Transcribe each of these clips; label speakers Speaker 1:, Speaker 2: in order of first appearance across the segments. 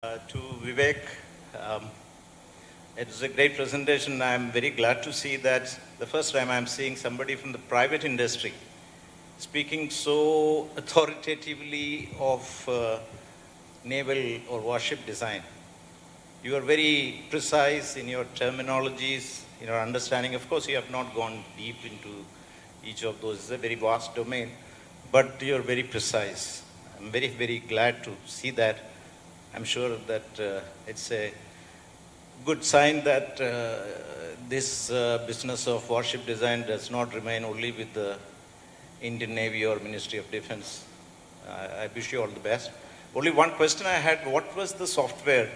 Speaker 1: To Vivek, um, it was a great presentation. I'm very glad to see that the first time I'm seeing somebody from the private industry speaking so authoritatively of naval or warship design. You are very precise in your terminologies, in your understanding. Of course, you have not gone deep into each of those. It's a very vast domain, but you're very precise. I'm very, very glad to see that. I'm sure that it's a good sign that this business of warship design does not remain only with the Indian Navy or Ministry of Defense. I wish you all the best. Only one question I had, what was the software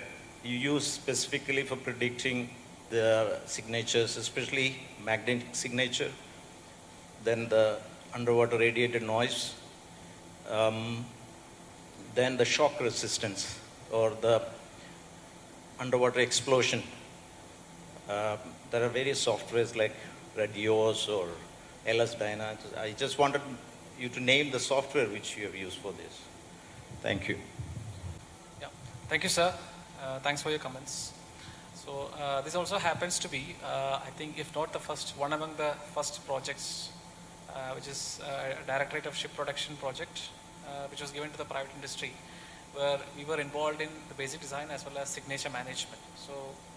Speaker 1: you use specifically for predicting the signatures, especially magnetic signature, then the underwater radiated noise, um, then the shock resistance or the underwater explosion? There are various softwares like Radios or LS Dyna. I just wanted you to name the software which you have used for this. Thank you.
Speaker 2: Yeah, thank you, sir. Thanks for your comments. So this also happens to be, I think, if not the first, one among the first projects, which is a Directorate of Ship Production project, which was given to the private industry, where we were involved in the basic design as well as signature management. So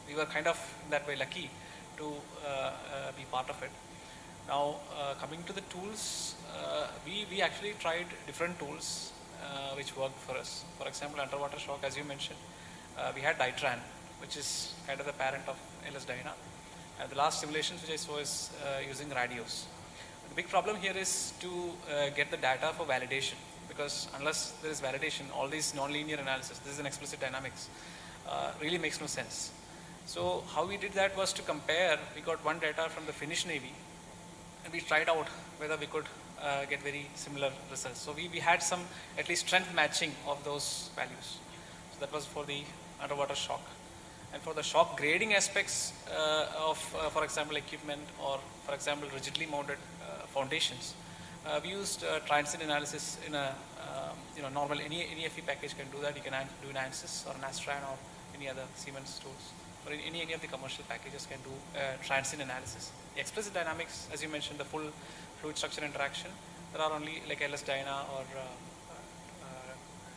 Speaker 2: we were kind of in that way lucky to be part of it. Now, coming to the tools, we actually tried different tools which worked for us. For example, underwater shock, as you mentioned, we had Dytran, which is kind of the parent of LS Dyna. And the last simulations which I saw is using radios. The big problem here is to get the data for validation, because unless there is validation, all these nonlinear analysis, this is an explicit dynamics, really makes no sense. So how we did that was to compare. We got one data from the Finnish Navy, and we tried out whether we could get very similar results. So we had some at least strength matching of those values. So that was for the underwater shock. And for the shock grading aspects of, for example, equipment or, for example, rigidly mounted foundations, we used transient analysis in a normal, any FE package can do that. You can do an ANSYS or an Astran or any other Siemens tools, or any of the commercial packages can do transient analysis. The explicit dynamics, as you mentioned, the full fluid structure interaction, there are only like LS Dyna or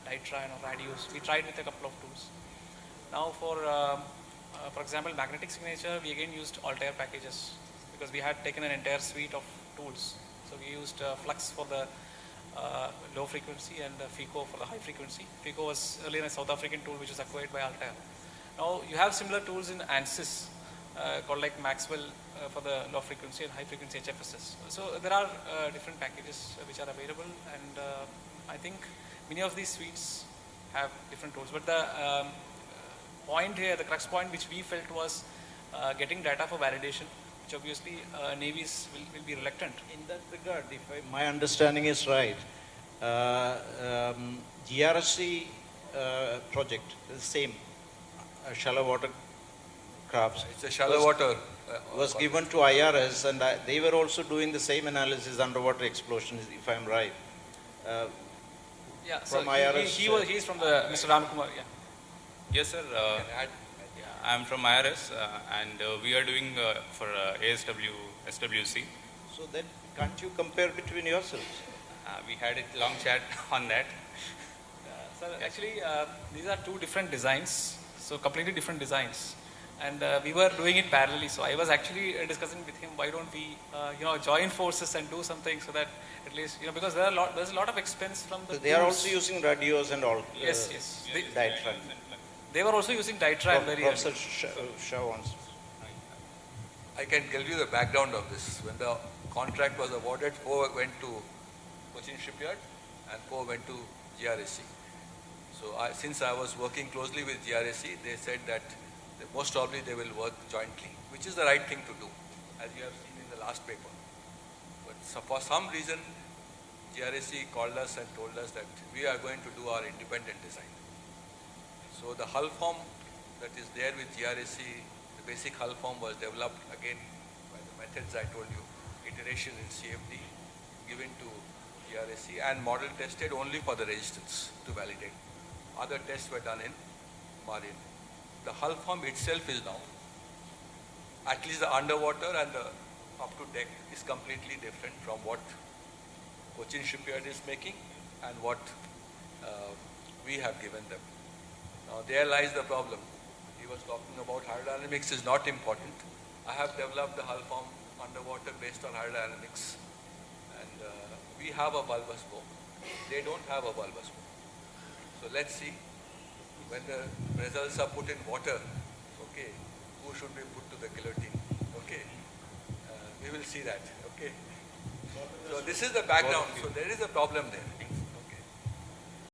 Speaker 2: Dytran or Radios. We tried with a couple of tools. Now for example, magnetic signature, we again used Altair packages because we had taken an entire suite of tools. So we used Flux for the low frequency and FICO for the high frequency. FICO was earlier a South African tool which was acquired by Altair. Now you have similar tools in ANSYS called like Maxwell for the low frequency and high frequency HFSS. So there are different packages which are available, and I think many of these suites have different tools. But the point here, the crux point which we felt was getting data for validation, which obviously navies will be reluctant.
Speaker 1: In that regard, if my understanding is right, GRSC project is the same, shallow water crafts.
Speaker 3: It's a shallow water.
Speaker 1: Was given to IRS, and they were also doing the same analysis underwater explosions, if I'm right.
Speaker 2: Yeah,
Speaker 1: from
Speaker 2: so
Speaker 1: IRS.
Speaker 2: He's from the Mr. Ramkumar. Yeah.
Speaker 4: Yes, sir. I am from IRS, and we are doing for ASW, SWC.
Speaker 1: So then, can't you compare between yourselves?
Speaker 4: We had a long chat on that.
Speaker 2: Sir, actually, these are two different designs, so completely different designs. And we were doing it parallelly. So I was actually discussing with him, why don't we, join forces and do something so that at least, because there's a lot of expense from the.
Speaker 1: So they are also using radios and all.
Speaker 2: Yes.
Speaker 1: Dytran.
Speaker 2: They were also using Dytran very early.
Speaker 1: Professor Shah wants.
Speaker 3: I can tell you the background of this. When the contract was awarded, 4 went to Cochin Shipyard and 4 went to GRSC. So since I was working closely with GRSC, they said that most probably they will work jointly, which is the right thing to do, as you have seen in the last paper. But for some reason, GRSC called us and told us that we are going to do our independent design. So the hull form that is there with GRSC, the basic hull form was developed again by the methods I told you, iteration in CFD, given to GRSC and model tested only for the resistance to validate. Other tests were done in marine. The hull form itself is now, at least the underwater and the up to deck is completely different from what Cochin Shipyard is making and what we have given them. Now there lies the problem. He was talking about hydrodynamics is not important. I have developed the hull form underwater based on hydrodynamics, and we have a bulbous bow. They don't have a bulbous bow. So let's see when the results are put in water, okay, who should be put to the guillotine, okay. We will see that, okay. So this is the background. So there is a problem there.